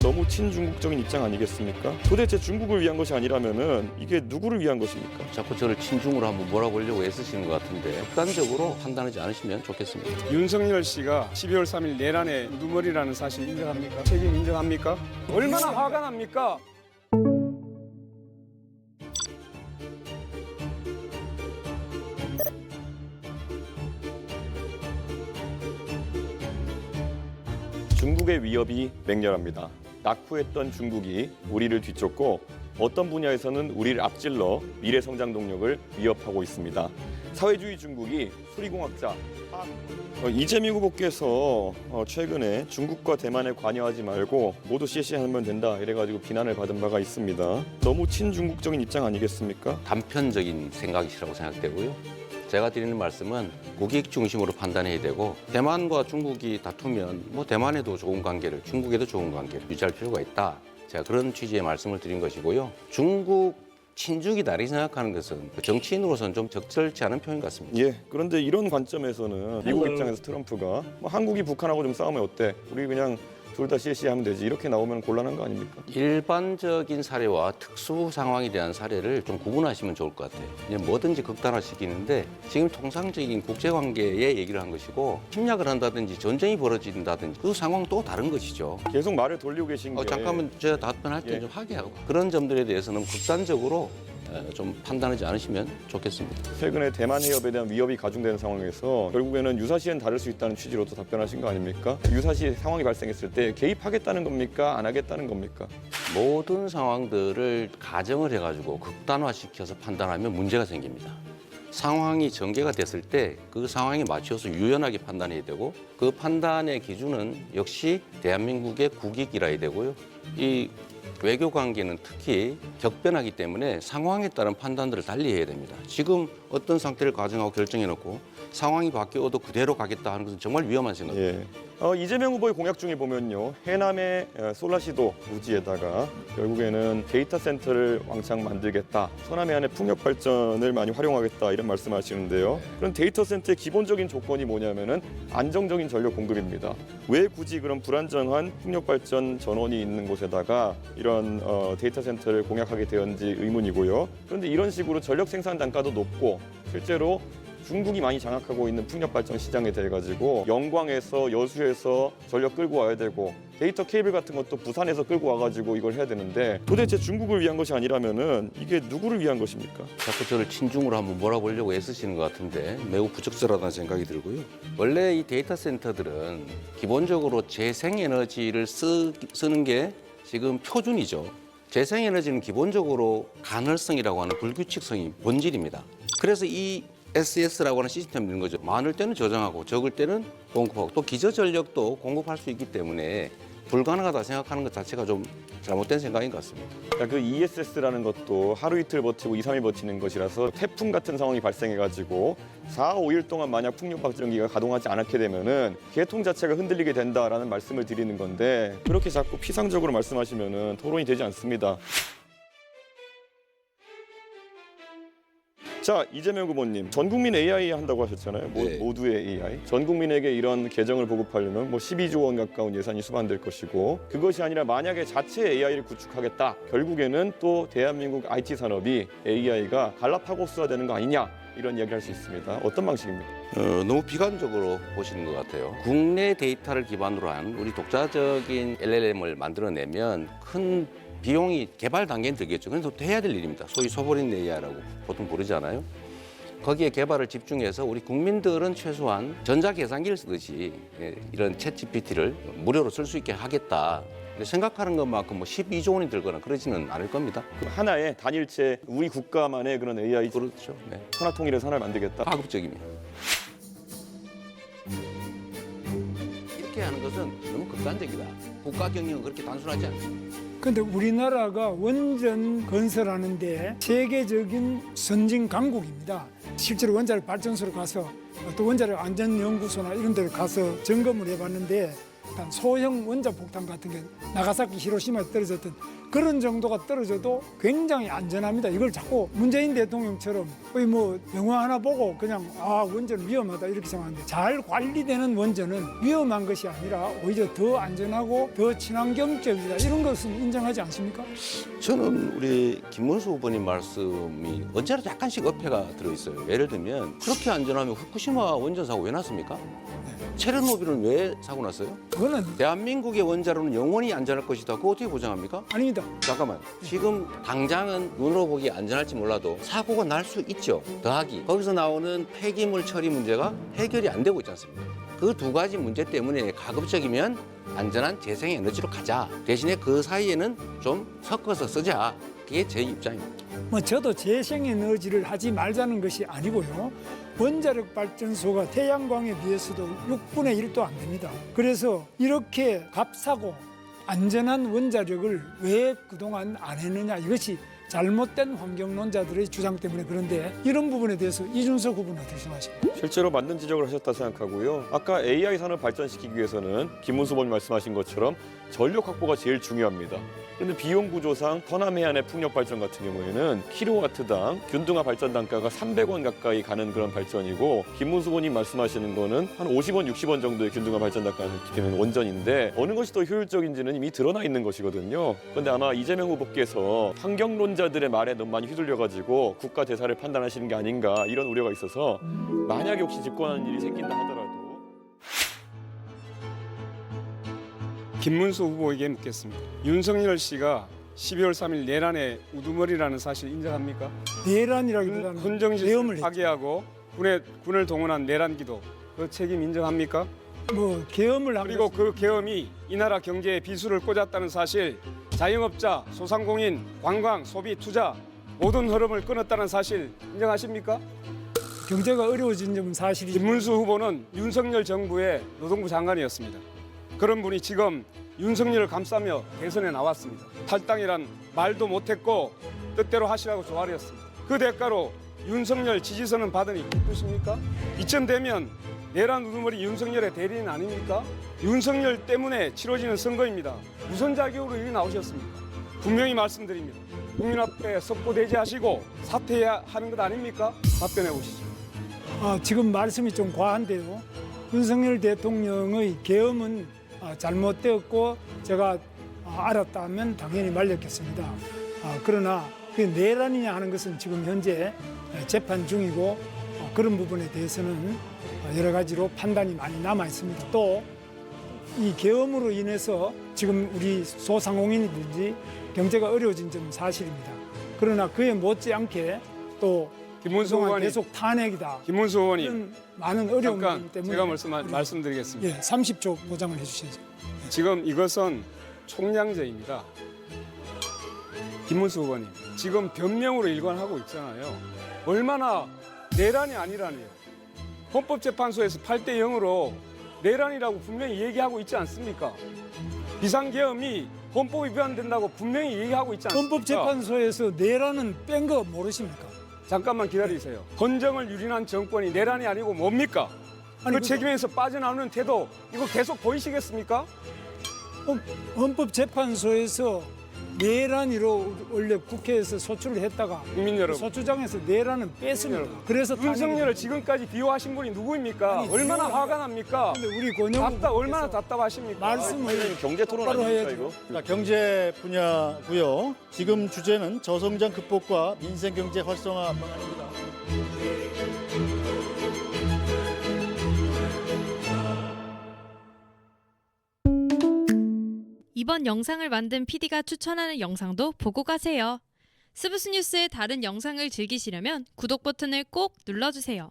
너무 친중국적인 입장 아니겠습니까? 도대체 중국을 위한 것이 아니라면은 이게 누구를 위한 것입니까? 자꾸 저를 친중으로 한번 몰아보려고 애쓰시는 것 같은데 극단적으로 판단하지 않으시면 좋겠습니다. 윤석열 씨가 12월 3일 내란의 우두머리라는 사실 인정합니까? 책임 인정합니까? 얼마나 화가 납니까? 중국의 위협이 맹렬합니다. 낙후했던 중국이 우리를 뒤쫓고 어떤 분야에서는 우리를 앞질러 미래 성장 동력을 위협하고 있습니다. 사회주의 중국이 수리공학자 이재명 후보께서 최근에 중국과 대만에 관여하지 말고 모두 CC하면 된다 이래가지고 비난을 받은 바가 있습니다. 너무 친중국적인 입장 아니겠습니까? 단편적인 생각이시라고 생각되고요. 제가 드리는 말씀은 국익 중심으로 판단해야 되고 대만과 중국이 다투면 뭐 대만에도 좋은 관계를 중국에도 좋은 관계를 유지할 필요가 있다. 제가 그런 취지의 말씀을 드린 것이고요. 중국 친중이다 이렇게 생각하는 것은 정치인으로서는 좀 적절치 않은 표현 같습니다. 예. 그런데 이런 관점에서는 미국 입장에서 트럼프가 뭐 한국이 북한하고 좀 싸우면 어때? 우리 그냥 둘 다 CC하면 되지. 이렇게 나오면 곤란한 거 아닙니까? 일반적인 사례와 특수 상황에 대한 사례를 좀 구분하시면 좋을 것 같아요. 그냥 뭐든지 극단화시키는데 지금 통상적인 국제관계의 얘기를 한 것이고 침략을 한다든지 전쟁이 벌어진다든지 그 상황 또 다른 것이죠. 계속 말을 돌리고 계신 게 잠깐만 제가 답변할 때 예. 좀 하게 하고 그런 점들에 대해서는 극단적으로 좀 판단하지 않으시면 좋겠습니다. 최근에 대만 해협에 대한 위협이 가중되는 상황에서 결국에는 유사시엔 다를 수 있다는 취지로도 답변하신 거 아닙니까? 유사시 상황이 발생했을 때 개입하겠다는 겁니까? 안 하겠다는 겁니까? 모든 상황들을 가정을 해가지고 극단화시켜서 판단하면 문제가 생깁니다. 상황이 전개가 됐을 때 그 상황에 맞춰서 유연하게 판단해야 되고 그 판단의 기준은 역시 대한민국의 국익이라야 되고요. 이 외교 관계는 특히 격변하기 때문에 상황에 따른 판단들을 달리 해야 됩니다. 지금 어떤 상태를 가정하고 결정해놓고 상황이 바뀌어도 그대로 가겠다 하는 것은 정말 위험한 생각입니다. 예. 이재명 후보의 공약 중에 보면요. 해남의 솔라시도 부지에다가 결국에는 데이터 센터를 왕창 만들겠다. 서남해안의 풍력 발전을 많이 활용하겠다. 이런 말씀하시는데요. 그런 데이터 센터의 기본적인 조건이 뭐냐면은 안정적인 전력 공급입니다. 왜 굳이 그런 불안정한 풍력 발전 전원이 있는 곳에다가 이런 데이터 센터를 공약하게 되었는지 의문이고요. 그런데 이런 식으로 전력 생산 단가도 높고 실제로 중국이 많이 장악하고 있는 풍력 발전 시장에 대해 가지고 영광에서 여수에서 전력 끌고 와야 되고 데이터 케이블 같은 것도 부산에서 끌고 와가지고 이걸 해야 되는데 도대체 중국을 위한 것이 아니라면은 이게 누구를 위한 것입니까? 자꾸 저를 친중으로 한번 몰아보려고 애쓰시는 것 같은데 매우 부적절하다는 생각이 들고요. 원래 이 데이터 센터들은 기본적으로 재생에너지를 쓰는 게 지금 표준이죠. 재생에너지는 기본적으로 간헐성이라고 하는 불규칙성이 본질입니다. 그래서 이 SS라고 하는 시스템이 있는 거죠. 많을 때는 저장하고 적을 때는 공급하고 또 기저전력도 공급할 수 있기 때문에 불가능하다 생각하는 것 자체가 좀 잘못된 생각인 것 같습니다. 그 ESS라는 것도 하루 이틀 버티고 2, 3일 버티는 것이라서 태풍 같은 상황이 발생해가지고 4, 5일 동안 만약 풍력 발전기가 가동하지 않게 되면은 계통 자체가 흔들리게 된다라는 말씀을 드리는 건데 그렇게 자꾸 피상적으로 말씀하시면은 토론이 되지 않습니다. 자, 이재명 후보님, 전 국민 AI 한다고 하셨잖아요. 네. 모두의 AI. 전 국민에게 이런 계정을 보급하려면 뭐 12조 원 가까운 예산이 수반될 것이고 그것이 아니라 만약에 자체 AI를 구축하겠다. 결국에는 또 대한민국 IT 산업이 AI가 갈라파고스화되는 거 아니냐 이런 이야기를 할 수 있습니다. 어떤 방식입니까? 너무 비관적으로 보시는 것 같아요. 국내 데이터를 기반으로 한 우리 독자적인 LLM을 만들어내면 큰 비용이 개발 단계는 들겠죠. 그래서 또 해야 될 일입니다. 소위 소버린 AI라고 보통 부르잖아요. 거기에 개발을 집중해서 우리 국민들은 최소한 전자계산기를 쓰듯이 이런 챗GPT를 무료로 쓸 수 있게 하겠다. 근데 생각하는 것만큼 뭐 12조 원이 들거나 그러지는 않을 겁니다. 하나의 단일체 우리 국가만의 그런 AI 그렇죠. 네. 하나통일의 산업을 만들겠다. 파급적입니다. 이렇게 하는 것은 너무 극단적이다. 국가 경영은 그렇게 단순하지 않습니다. 근데 우리나라가 원전 건설하는데 세계적인 선진 강국입니다. 실제로 원자력 발전소로 가서 또 원자력 안전연구소나 이런 데를 가서 점검을 해봤는데 폭탄, 소형 원자 폭탄 같은 게 나가사키, 히로시마에 떨어졌던 그런 정도가 떨어져도 굉장히 안전합니다. 이걸 자꾸 문재인 대통령처럼 거의 뭐 영화 하나 보고 그냥 원전은 위험하다 이렇게 생각하는데, 잘 관리되는 원전은 위험한 것이 아니라 오히려 더 안전하고 더 친환경적이다, 이런 것은 인정하지 않습니까? 저는 우리 김문수 후보님 말씀이 언제나 약간씩 어폐가 들어있어요. 예를 들면 그렇게 안전하면 후쿠시마 원전 사고 왜 났습니까? 체르노빌은 왜 사고 났어요? 그거는 대한민국의 원자로는 영원히 안전할 것이다. 그거 어떻게 보장합니까? 아닙니다. 잠깐만. 지금 당장은 눈으로 보기 안전할지 몰라도 사고가 날 수 있죠. 더하기. 거기서 나오는 폐기물 처리 문제가 해결이 안 되고 있지 않습니까? 그 두 가지 문제 때문에 가급적이면 안전한 재생에너지로 가자. 대신에 그 사이에는 좀 섞어서 쓰자. 그게 제 입장입니다. 뭐 저도 재생에너지를 하지 말자는 것이 아니고요. 원자력 발전소가 태양광에 비해서도 6분의 1도 안 됩니다. 그래서 이렇게 값싸고 안전한 원자력을 왜 그동안 안 했느냐, 이것이 잘못된 환경론자들의 주장 때문에 그런데, 이런 부분에 대해서 이준석 후보는 어떻게 생각하십니까? 실제로 맞는 지적을 하셨다 생각하고요. 아까 AI 산업 발전시키기 위해서는 김문수 의원님 말씀하신 것처럼 전력 확보가 제일 중요합니다. 그런데 비용 구조상 서남 해안의 풍력 발전 같은 경우에는 킬로와트당 균등화 발전 단가가 300원 가까이 가는 그런 발전이고, 김문수 의원님 말씀하시는 거는 한 50원, 60원 정도의 균등화 발전 단가를 지키는 원전인데, 어느 것이 더 효율적인지는 이미 드러나 있는 것이거든요. 그런데 아마 이재명 후보께서 환경론자들의 말에 너무 많이 휘둘려가지고 국가 대사를 판단하시는 게 아닌가, 이런 우려가 있어서 만약에 혹시 집권하는 일이 생긴다 하더라도 김문수 후보에게 묻겠습니다. 윤석열 씨가 12월 3일 내란의 우두머리라는 사실 인정합니까? 내란이라기보다는 군정질서를 계엄을 했죠. 파괴하고 군을 동원한 내란 기도, 그 책임 인정합니까? 뭐 계엄을 한 그리고 것은 그 계엄이 이 나라 경제에 비수를 꽂았다는 사실, 자영업자, 소상공인, 관광, 소비, 투자 모든 흐름을 끊었다는 사실 인정하십니까? 경제가 어려워진 점은 사실이죠. 김문수 후보는 윤석열 정부의 노동부 장관이었습니다. 그런 분이 지금 윤석열을 감싸며 대선에 나왔습니다. 탈당이란 말도 못했고 뜻대로 하시라고 조아렸습니다. 그 대가로 윤석열 지지선은 받으니 기쁘십니까? 이쯤 되면 내란 우두머리 윤석열의 대리인 아닙니까? 윤석열 때문에 치러지는 선거입니다. 무슨 자격으로 여기 나오셨습니까? 분명히 말씀드립니다. 국민 앞에 석고대죄하시고 사퇴해야 하는 것 아닙니까? 답변해 보시죠. 지금 말씀이 좀 과한데요. 윤석열 대통령의 계엄은 잘못되었고 제가 알았다면 당연히 말렸겠습니다. 그러나 그 내란이냐 하는 것은 지금 현재 재판 중이고, 그런 부분에 대해서는 여러 가지로 판단이 많이 남아 있습니다. 또 이 계엄으로 인해서 지금 우리 소상공인이든지 경제가 어려워진 점은 사실입니다. 그러나 그에 못지않게 또 김문수 그동안 의원이 계속 탄핵이다, 김문수 의원님 이런 많은 어려움 잠깐 때문에 제가 말씀드리겠습니다. 예, 30초 보장을 해주셔야죠. 지금 이것은 총량제입니다. 김문수 의원님, 지금 변명으로 일관하고 있잖아요. 얼마나 내란이 아니라니요. 헌법재판소에서 8대 0으로 내란이라고 분명히 얘기하고 있지 않습니까? 비상계엄이 헌법 위반된다고 분명히 얘기하고 있지 않습니까? 헌법재판소에서 내란은 뺀 거 모르십니까? 잠깐만 기다리세요. 헌정을 유린한 정권이 내란이 아니고 뭡니까? 아니, 그 책임에서 빠져나오는 태도, 이거 계속 보이시겠습니까? 헌법재판소에서 내란으로 원래 국회에서 소추를 했다가 국민 여러분, 소추장에서 내란은 뺐습니다. 그래서 윤석열을 지금까지 비호하신 분이 누구입니까? 아니, 얼마나 비호가- 화가 납니까? 근데 우리 권영 얼마나 답답하십니까? 말씀을 경제 토론 똑바로 아닙니까 해야죠. 이거? 자, 경제 분야고요. 지금 주제는 저성장 극복과 민생 경제 활성화 방안입니다. 이번 영상을 만든 PD가 추천하는 영상도 보고 가세요. 스브스 뉴스의 다른 영상을 즐기시려면 구독 버튼을 꼭 눌러주세요.